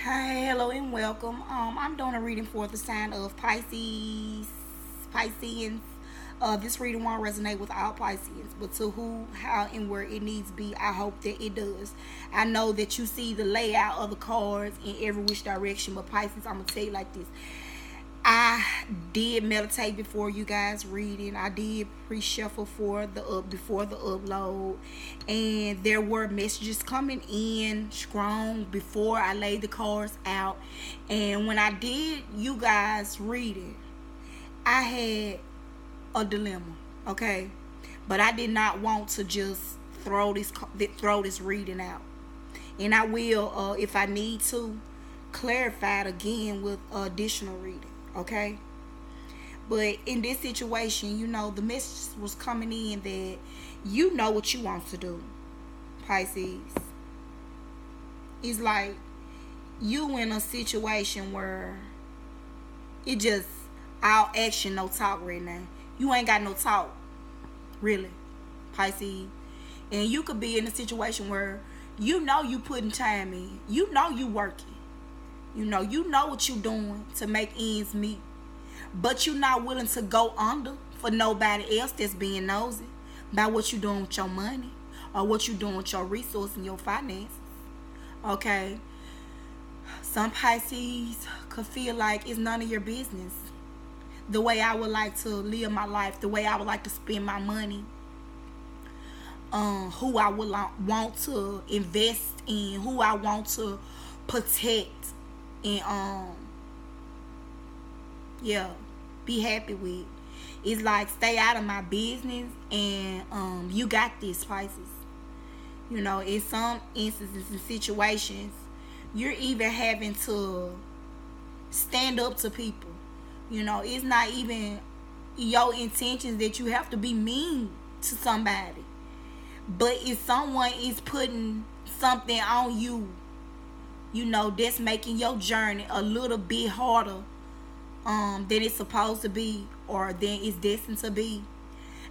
Hi, hello, and welcome. I'm doing a reading for the sign of Pisces, Pisceans. This reading won't resonate with all Pisceans, but to who, how, and where it needs to be, I hope that it does. I know that you see the layout of the cards in every which direction, but Pisces, I'm gonna tell you like this. I did meditate before you guys reading. I did pre-shuffle for the before the upload, and there were messages coming in strong before I laid the cards out. And when I did you guys reading, I had a dilemma. Okay, but I did not want to just throw this reading out, and I will if I need to clarify it again with additional reading. Okay, but in this situation, the message was coming in that you know what you want to do, Pisces. It's like you in a situation where it just all action, no talk right now. You ain't got no talk, really, Pisces. And you could be in a situation where you putting time in. You working. You know what you doing to make ends meet. But you're not willing to go under for nobody else that's being nosy about what you doing with your money or what you doing with your resources and your finances. Okay. Some Pisces could feel like it's none of your business. The way I would like to live my life, the way I would like to spend my money, who I would want to invest in, who I want to protect, and yeah, be happy with. It's like stay out of my business, and you got this, Pisces. In some instances and situations, you're even having to stand up to people. It's not even your intentions that you have to be mean to somebody. But if someone is putting something on you, that's making your journey a little bit harder than it's supposed to be or than it's destined to be.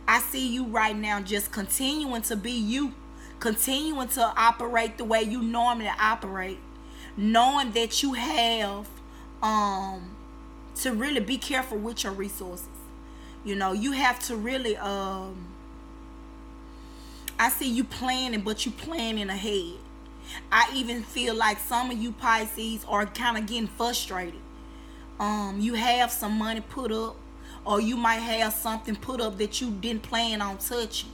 I see you right now just continuing to be you, continuing to operate the way you normally operate, knowing that you have to really be careful with your resources. You have to really I see you planning, but you planning ahead. I even feel like some of you Pisces are kind of getting frustrated. You have some money put up, or you might have something put up that you didn't plan on touching.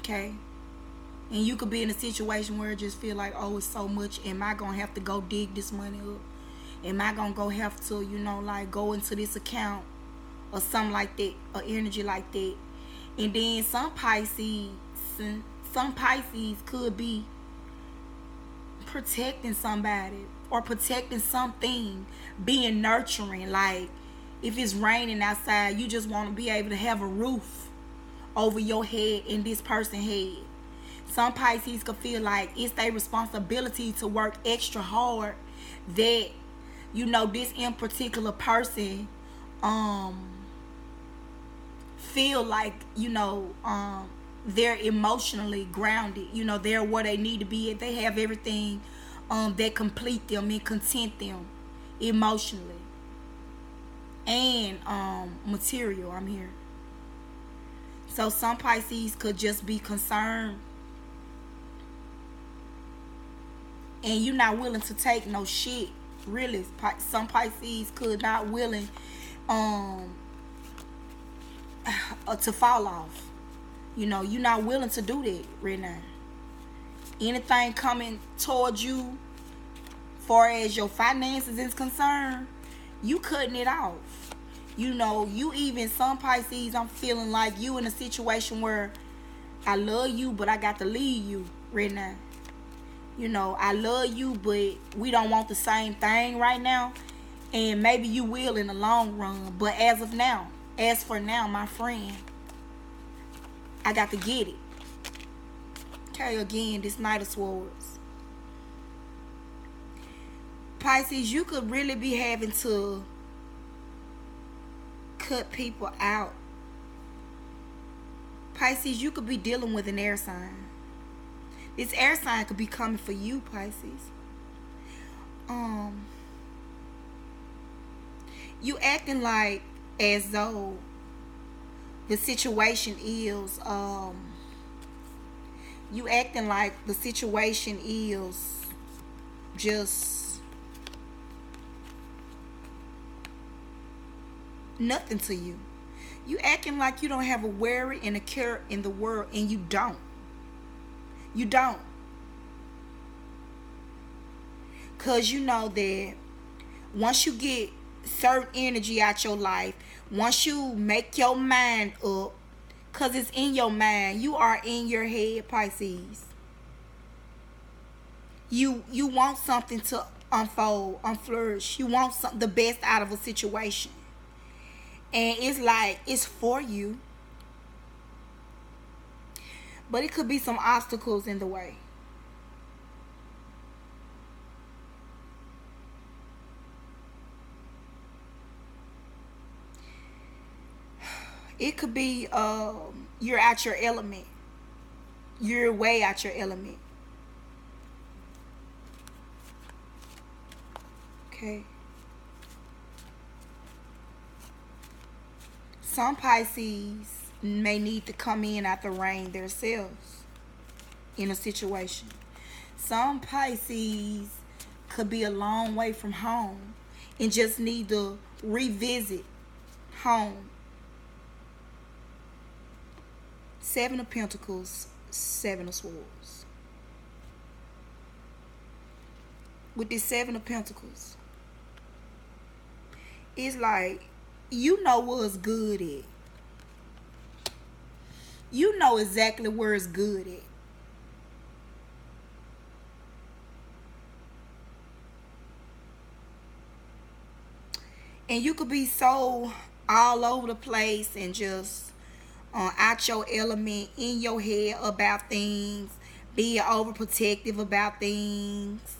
Okay? And you could be in a situation where it just feel like, oh, it's so much. Am I going to have to go dig this money up? Am I going to have to, go into this account or something like that, or energy like that? And then some Pisces could be protecting somebody or protecting something, being nurturing. Like if it's raining outside, you just want to be able to have a roof over your head and this person's head. Some Pisces could feel like it's their responsibility to work extra hard, that this in particular person feel like they're emotionally grounded. They're where they need to be at. They have everything that complete them and content them emotionally and material. I'm here. So some Pisces could just be concerned, and you're not willing to take no shit. Really, some Pisces could not willing to fall off. You're not willing to do that right now. Anything coming towards you, far as your finances is concerned, you cutting it off. You even some Pisces, I'm feeling like you in a situation where I love you, but I got to leave you right now. I love you, but we don't want the same thing right now. And maybe you will in the long run. But as for now, my friend, I got to get it. Okay, again, this Knight of Swords. Pisces, you could really be having to cut people out. Pisces, you could be dealing with an air sign. This air sign could be coming for you, Pisces. um you acting like as though the situation is you acting like the situation is just nothing to you. You acting like you don't have a worry and a care in the world, and you don't. You don't. Cause you know that once you get certain energy out your life, once you make your mind up, cause it's in your mind, you are in your head, Pisces. You want something to unfold, unflourish. You want the best out of a situation, and it's like it's for you, but it could be some obstacles in the way. It could be you're out your element. You're way out your element. Okay. Some Pisces may need to come in after rain themselves in a situation. Some Pisces could be a long way from home and just need to revisit home. Seven of Pentacles, Seven of Swords. With this Seven of Pentacles, it's like you know what's good at. You know exactly where it's good at. And you could be so all over the place and just out your element, in your head about things, being overprotective about things,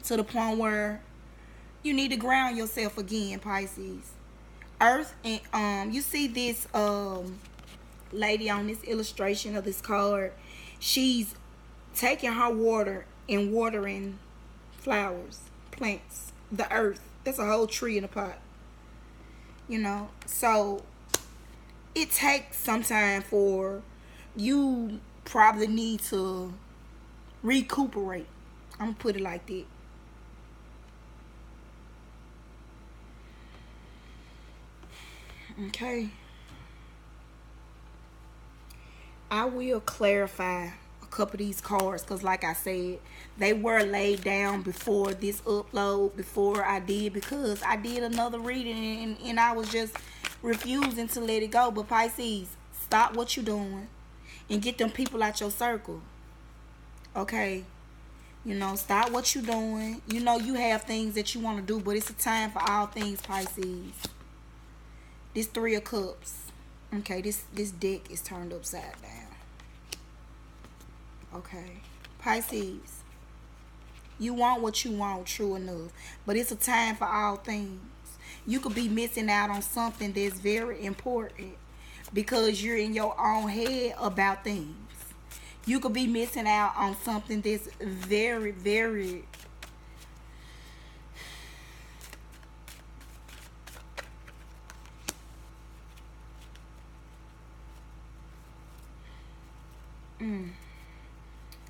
to the point where you need to ground yourself again, Pisces. Earth and you see this lady on this illustration of this card. She's taking her water and watering flowers, plants, the earth. That's a whole tree in a pot. You know, so it takes some time for you probably need to recuperate. I'm gonna put it like that. Okay. I will clarify a couple of these cards because like I said, they were laid down before this upload, before I did, because I did another reading and I was just refusing to let it go. But Pisces, stop what you're doing and get them people out your circle. Okay? You know, stop what you're doing. You know you have things that you want to do, but it's a time for all things, Pisces. This Three of Cups. Okay, this deck is turned upside down. Okay. Pisces. You want what you want, true enough. But it's a time for all things. You could be missing out on something that's very important because you're in your own head about things. You could be missing out on something that's very, very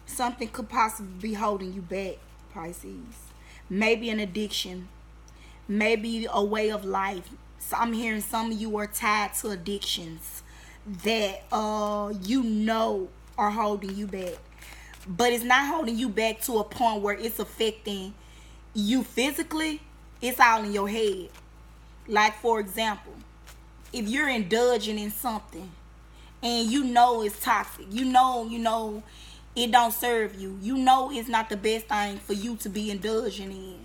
something could possibly be holding you back, Pisces. Maybe an addiction. Maybe a way of life. So I'm hearing some of you are tied to addictions that you know are holding you back. But it's not holding you back to a point where it's affecting you physically. It's all in your head. Like, for example, if you're indulging in something and you know it's toxic, you know it don't serve you, you know it's not the best thing for you to be indulging in.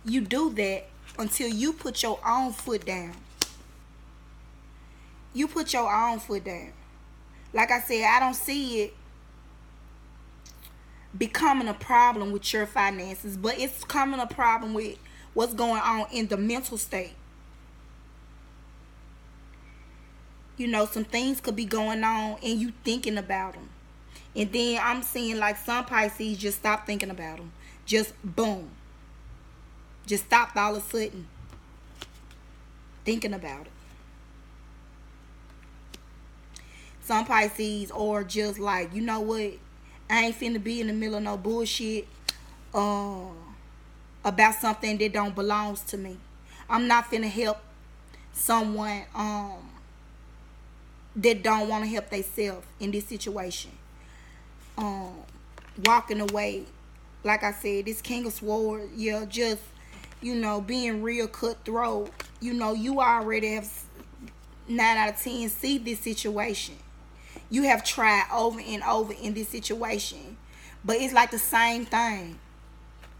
You do that until you put your own foot down. You put your own foot down. Like I said, I don't see it becoming a problem with your finances, but it's becoming a problem with what's going on in the mental state. You know, some things could be going on and you thinking about them. And then I'm seeing like some Pisces just stop thinking about them. Just boom. Just stopped all of a sudden thinking about it. Some Pisces are just like, you know what? I ain't finna be in the middle of no bullshit about something that don't belongs to me. I'm not finna help someone that don't want to help themselves in this situation. Walking away, like I said, this King of Swords, yeah, just, you know, being real cutthroat. You know, you already have 9 out of 10 see this situation. You have tried over and over in this situation, but it's like the same thing,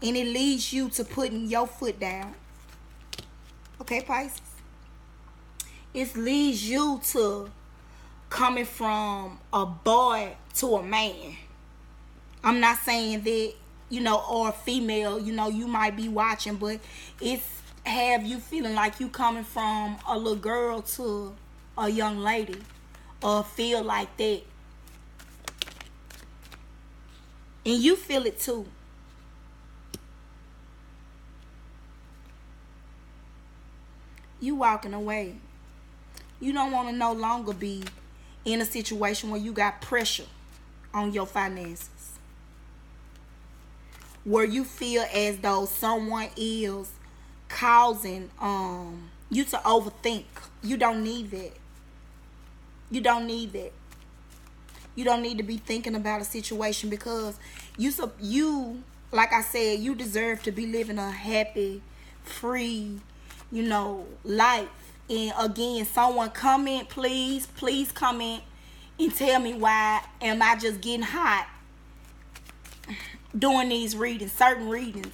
and it leads you to putting your foot down. Okay, Pisces? It leads you to coming from a boy to a man. I'm not saying that, you know, or a female, you know, you might be watching, but it's have you feeling like you coming from a little girl to a young lady, or feel like that. And you feel it too. You walking away. You don't want to no longer be in a situation where you got pressure on your finances, where you feel as though someone is causing you to overthink. You don't need that. You don't need that. You don't need to be thinking about a situation, because you like I said, you deserve to be living a happy, free, you know, life. And again, someone comment, please comment and tell me why am I just getting hot doing these readings. Certain readings,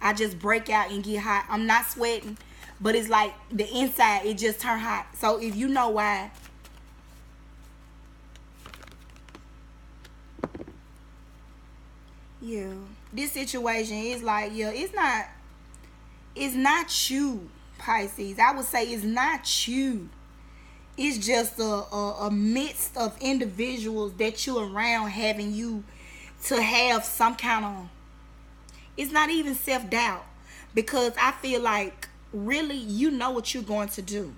I just break out and get hot. I'm not sweating, but it's like the inside, it just turned hot. So if you know why, yeah, this situation is like, yeah, it's not you, Pisces. I would say it's not you. It's just a midst of individuals that you're around, having you to have some kind of, it's not even self-doubt, because I feel like really you know what you're going to do.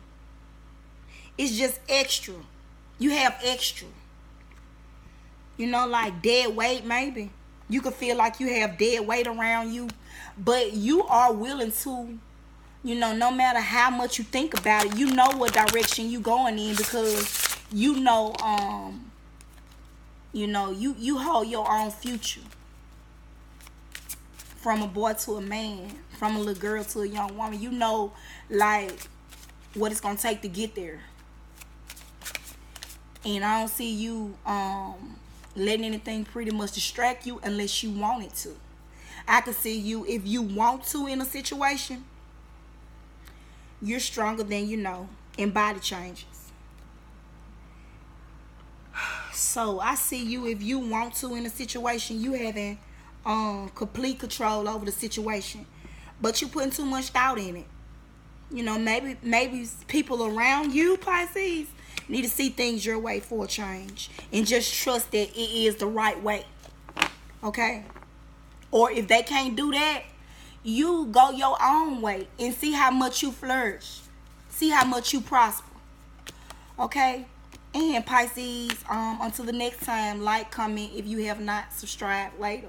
It's just extra. You have extra. You know, like dead weight maybe. You could feel like you have dead weight around you, but you are willing to, you know, no matter how much you think about it, you know what direction you going in, because you know, you hold your own future. From a boy to a man, from a little girl to a young woman, you know, like what it's gonna take to get there. And I don't see you letting anything pretty much distract you unless you want it to. I can see you, if you want to in a situation, you're stronger than you know, and body changes. So I see you, if you want to in a situation, you having complete control over the situation, but you putting too much thought in it. You know, maybe people around you, Pisces, need to see things your way for a change, and just trust that it is the right way. Okay? Or if they can't do that, you go your own way and see how much you flourish. See how much you prosper. Okay? And Pisces, until the next time, like, comment if you have not subscribed later.